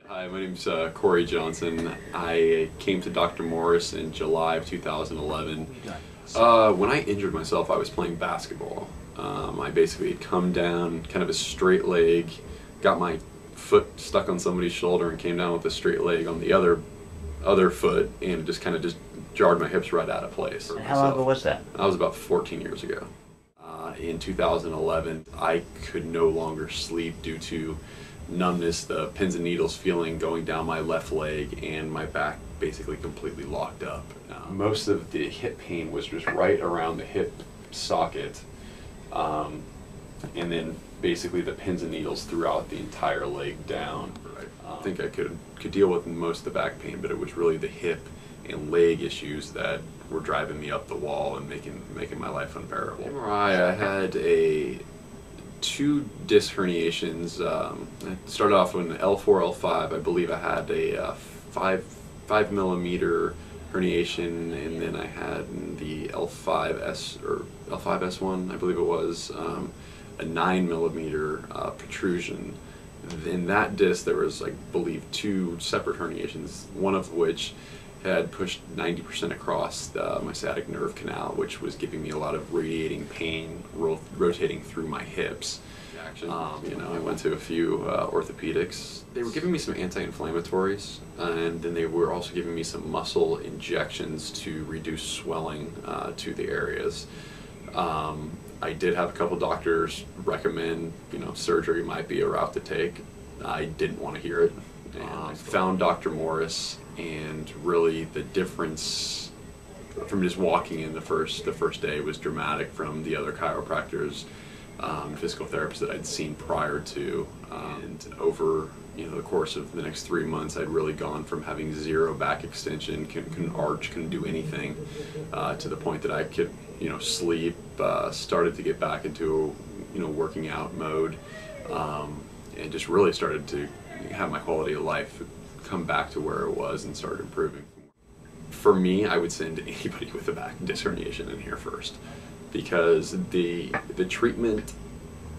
Hi, my name's Cory Johnson. I came to Dr. Morris in July of 2011. When I injured myself, I was playing basketball. I basically had come down kind of a straight leg, got my foot stuck on somebody's shoulder and came down with a straight leg on the other foot, and it just kind of just jarred my hips right out of place. And how long ago was that? That was about 14 years ago. In 2011, I could no longer sleep due to numbness, the pins and needles feeling going down my left leg, and my back basically completely locked up. Most of the hip pain was just right around the hip socket, and then basically the pins and needles throughout the entire leg down. I think I could deal with most of the back pain, but it was really the hip and leg issues that were driving me up the wall and making my life unbearable. MRI, I had two disc herniations. I started off with an L4, L5. I believe I had a 5 millimeter herniation, and then I had the L5S or L5S1, I believe it was, a 9 millimeter protrusion. In that disc, there was, I believe, two separate herniations, one of which had pushed 90% across my sciatic nerve canal, which was giving me a lot of radiating pain rotating through my hips. I went to a few orthopedics. They were giving me some anti-inflammatories, and then they were also giving me some muscle injections to reduce swelling to the areas. I did have a couple doctors recommend, surgery might be a route to take. I didn't want to hear it, and I found Dr. Morris, and really the difference from just walking in the first day was dramatic from the other chiropractors, physical therapists that I'd seen prior to, and over the course of the next 3 months, I'd really gone from having zero back extension, couldn't arch, couldn't do anything, to the point that I could sleep, started to get back into working out mode, and just really started to have my quality of life come back to where it was and start improving. For me, I would send anybody with a back disc herniation in here first, because the treatment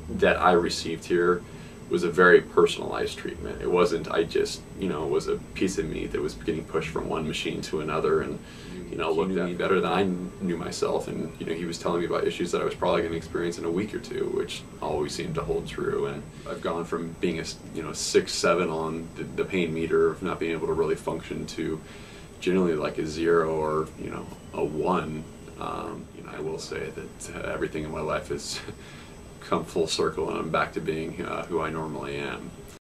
that I received here was a very personalized treatment. It wasn't, I just, it was a piece of meat that was getting pushed from one machine to another, and looked at me better than I knew myself, and he was telling me about issues that I was probably going to experience in a week or two, which always seemed to hold true. And I've gone from being a 6, 7 on the pain meter of not being able to really function to generally like a 0 or a 1. I will say that everything in my life has come full circle, and I'm back to being who I normally am.